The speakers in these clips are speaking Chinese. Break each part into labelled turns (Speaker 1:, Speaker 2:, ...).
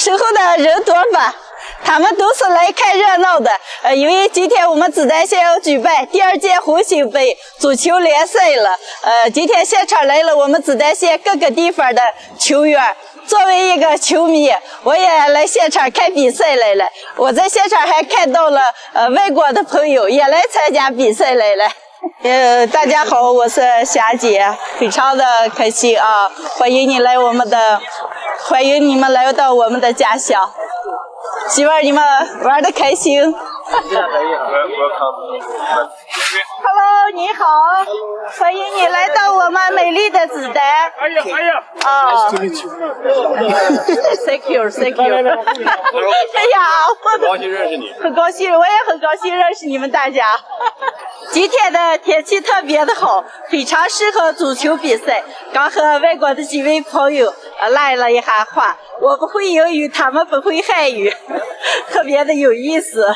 Speaker 1: 时候的人多吧，他们都是来看热闹的。因为今天我们紫丹县要举办第2届红星杯足球联赛了。今天现场来了我们紫丹县各个地方的球员。作为一个球迷，我也来现场看比赛来了。我在现场还看到了外国的朋友也来参加比赛来了。大家好，我是霞姐，非常的开心啊！欢迎你们来到我们的家乡，希望你们玩得开心。Hello， 你好，欢迎你来到我们美丽的紫丹。啊 ，Thank you。哎呀，
Speaker 2: 很高兴认识你。
Speaker 1: 很高兴，我也很高兴认识你们大家。今天的天气特别的好，非常适合足球比赛。刚和外国的几位朋友来了一下话，我不会英语，他们不会汉语，特别的有意思。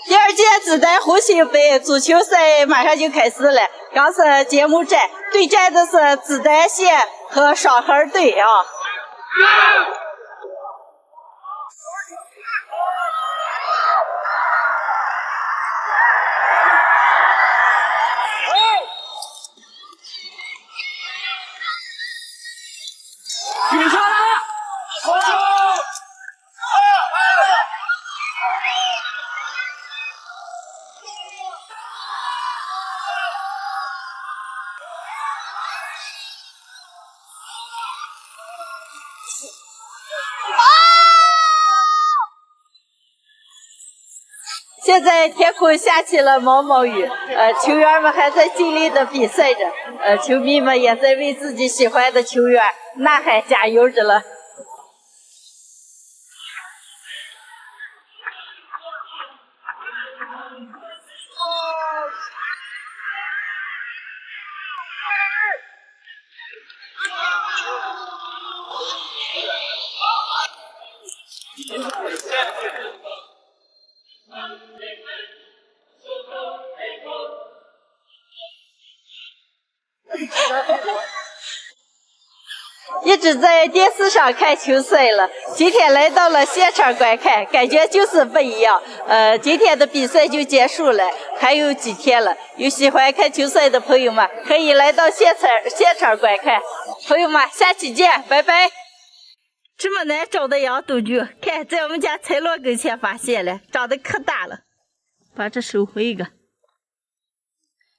Speaker 1: 第2届紫丹红星杯足球赛马上就开始了，刚是揭幕战，对战的是紫丹县和双河队啊。
Speaker 2: 比赛了！
Speaker 1: 现在天空下起了毛毛雨，球员们还在尽力的比赛着，球迷们也在为自己喜欢的球员呐喊加油着了。一直在电视上看球赛了，今天来到了现场观看，感觉就是不一样。今天的比赛就结束了，还有几天了。有喜欢看球赛的朋友们，可以来到现场观看。朋友们，下期见，拜拜。这么难找的羊肚菌，看在我们家菜箩跟前发现了，长得可大了。把这收回一个。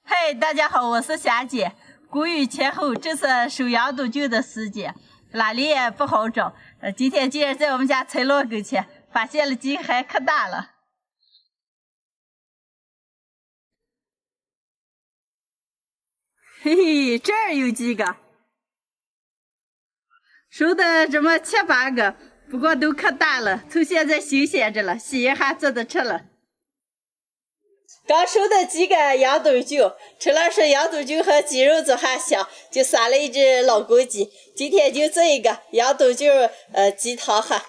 Speaker 1: 嗨，大家好，我是霞姐。谷雨前后，这是收羊肚菌的时间，哪里也不好找。今天竟然在我们家菜箩跟前发现了几个，还可大了。嘿嘿，这儿有几个，收的这么7、8个，不过都可大了，从现在新鲜着了，洗一下做的吃了。刚收的几个羊肚菌，吃了是羊肚菌和鸡肉做哈香，就杀了一只老公鸡。今天就这一个羊肚菌鸡汤哈。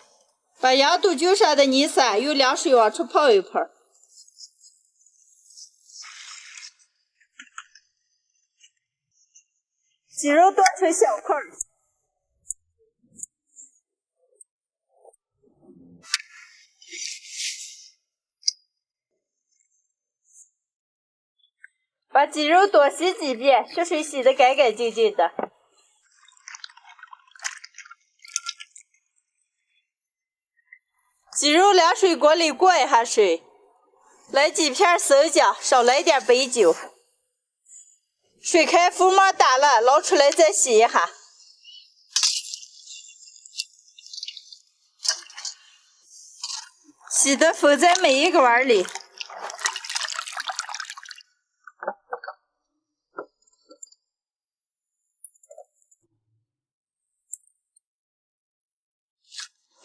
Speaker 1: 把羊肚菌上的泥沙用凉水往出泡一泡。鸡肉剁成小块。把鸡肉多洗几遍，血水洗得干干净净的。鸡肉凉水锅里过一下水，来几片生姜，少来点白酒。水开浮沫大了，捞出来再洗一下。洗的封在每一个碗里。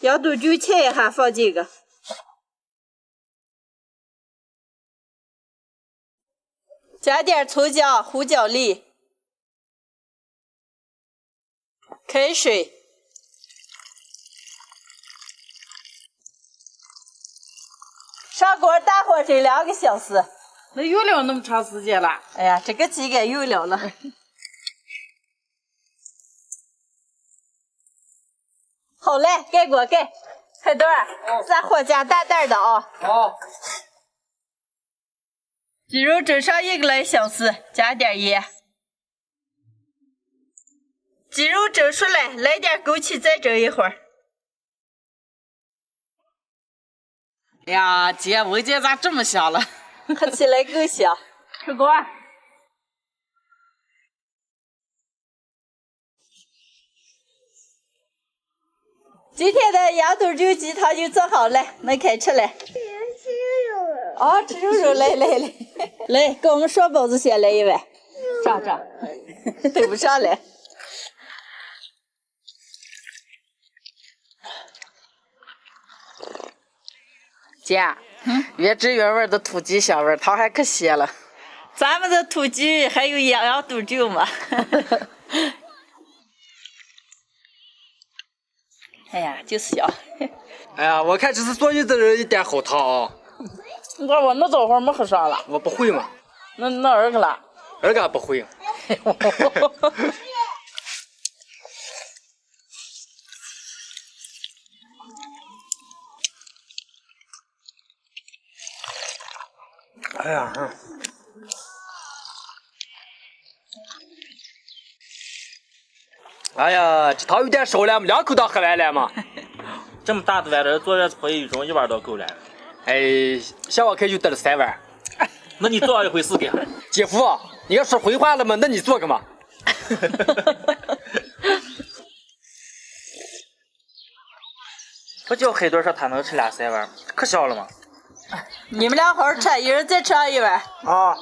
Speaker 1: 羊肚菌切一下放这个。加点葱姜、胡椒粒，开水，上锅大火蒸2个小时。
Speaker 3: 那有了那么长时间了。
Speaker 1: 哎呀，这个鸡该有了。好嘞，盖锅盖。海墩儿，咱火加大点的啊。
Speaker 2: 好。
Speaker 1: 鸡肉蒸上1个来小时，加点盐。鸡肉蒸熟了，来点枸杞，再蒸一会儿。
Speaker 3: 哎呀，姐，我姐咋这么香了？
Speaker 1: 喝起来够香。
Speaker 3: 吃锅。
Speaker 1: 今天的羊肚酒鸡汤就做好了，能开吃了。吃肉。哦，吃肉来，来，给我们双包子先来一碗。这，对不上来。
Speaker 3: 姐，原汁原味的土鸡香味，汤还可鲜了。
Speaker 1: 咱们的土鸡还有羊肚酒嘛？哎呀，就是香。
Speaker 4: 哎呀，我看这是所有的人一点好汤啊。
Speaker 3: 我那早会没喝上了。
Speaker 4: 我不会嘛。
Speaker 3: 那二个了。
Speaker 4: 二个不会。哎呀，哎呀，这汤有点少了，我们2口汤喝完了嘛。
Speaker 2: 这么大的碗，这做1回1碗都够了。
Speaker 4: 哎，像我开就得了3碗。
Speaker 2: 那你做一回4个。
Speaker 4: 姐夫，你要说回话了嘛，那你做个嘛。
Speaker 2: 不叫海墩说他能吃2、3碗，可香了嘛。
Speaker 1: 你们俩好好吃，一人再吃上1碗。
Speaker 4: 啊。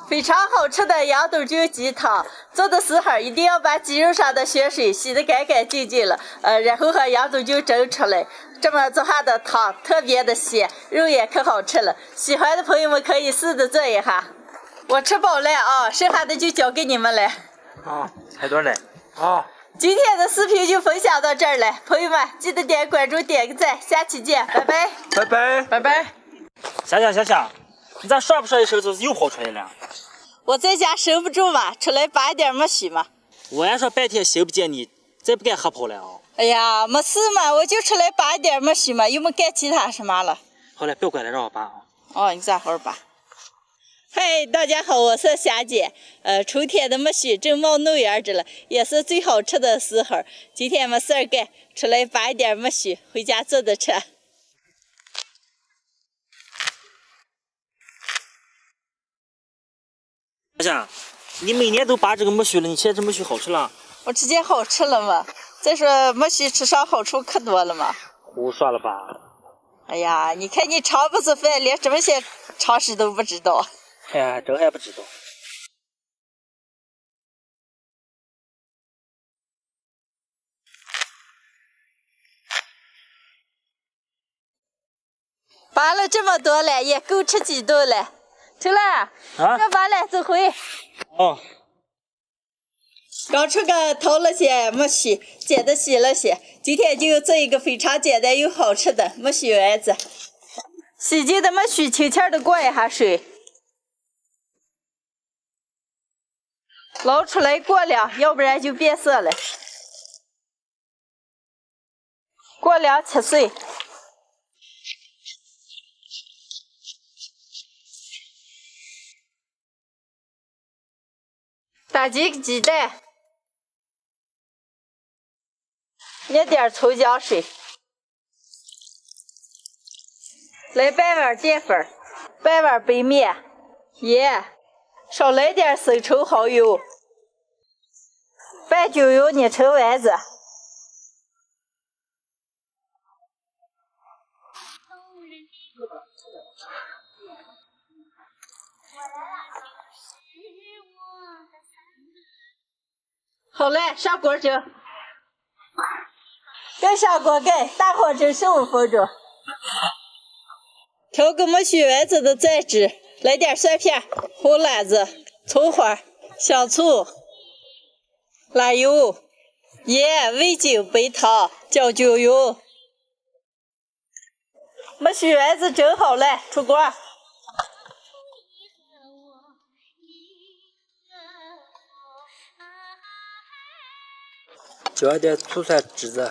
Speaker 1: 非常好吃的羊肚酒鸡汤，做的时候一定要把鸡肉上的血水洗得干干净净了，然后和羊肚酒蒸出来，这么做下的汤特别的鲜，肉也可好吃了。喜欢的朋友们可以试着做一下。我吃饱了啊，剩下的就交给你们了。
Speaker 4: 啊，
Speaker 2: 海墩来。
Speaker 4: 啊。
Speaker 1: 今天的视频就分享到这儿了，朋友们记得点关注、点个赞，下期见，拜拜，
Speaker 4: 拜拜，
Speaker 3: 拜拜。
Speaker 2: 想，你咋说不说一声就是又跑出来了？
Speaker 1: 我在家收不住嘛，出来拔一点没许嘛。
Speaker 2: 我还说半天寻不见你，再不敢喝跑了啊！
Speaker 1: 哎呀，没事嘛，我就出来拔一点没许嘛，又没干其他什么了。
Speaker 2: 好了，不要管了，让我拔啊。
Speaker 1: 哦，你咋好好拔？嗨，大家好，我是霞姐。春天的苜蓿正冒嫩芽子了，也是最好吃的时候。今天没事儿干，出来拔一点苜蓿，回家做着吃。
Speaker 2: 小夏，你每年都拔这个苜蓿了，你现在这苜蓿好吃了？
Speaker 1: 我直接好吃了嘛。再说苜蓿吃上好处可多了嘛。
Speaker 2: 胡说了吧？
Speaker 1: 哎呀，你看你常不做饭，连这么些常识都不知道。
Speaker 2: 哎呀，这还不知道。
Speaker 1: 拔了这么多了，也够吃几顿了。成了，要拔了，走回。
Speaker 2: 哦。
Speaker 1: 刚出个淘了些苜蓿，捡的洗了些。今天就做一个非常简单又好吃的苜蓿丸子。洗净的苜蓿轻轻的过一下水，捞出来过凉，要不然就变色了。过凉切碎。打几个鸡蛋，捏点葱姜水，来半碗淀粉，半碗白面，盐，少来点生抽蚝油，拌均匀捏成丸子。好嘞，上锅蒸。盖上锅盖，大火蒸15分钟。调个苜蓿丸子的蘸汁，来点蒜片、红辣子、葱花、香醋、辣油、盐、味精、白糖，搅均匀。苜蓿丸子蒸好了，出锅。
Speaker 4: 浇点醋酸汁子。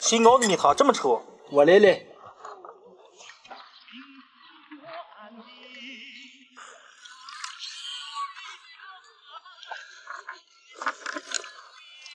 Speaker 2: 谁熬的米汤这么稠？
Speaker 4: 我来了。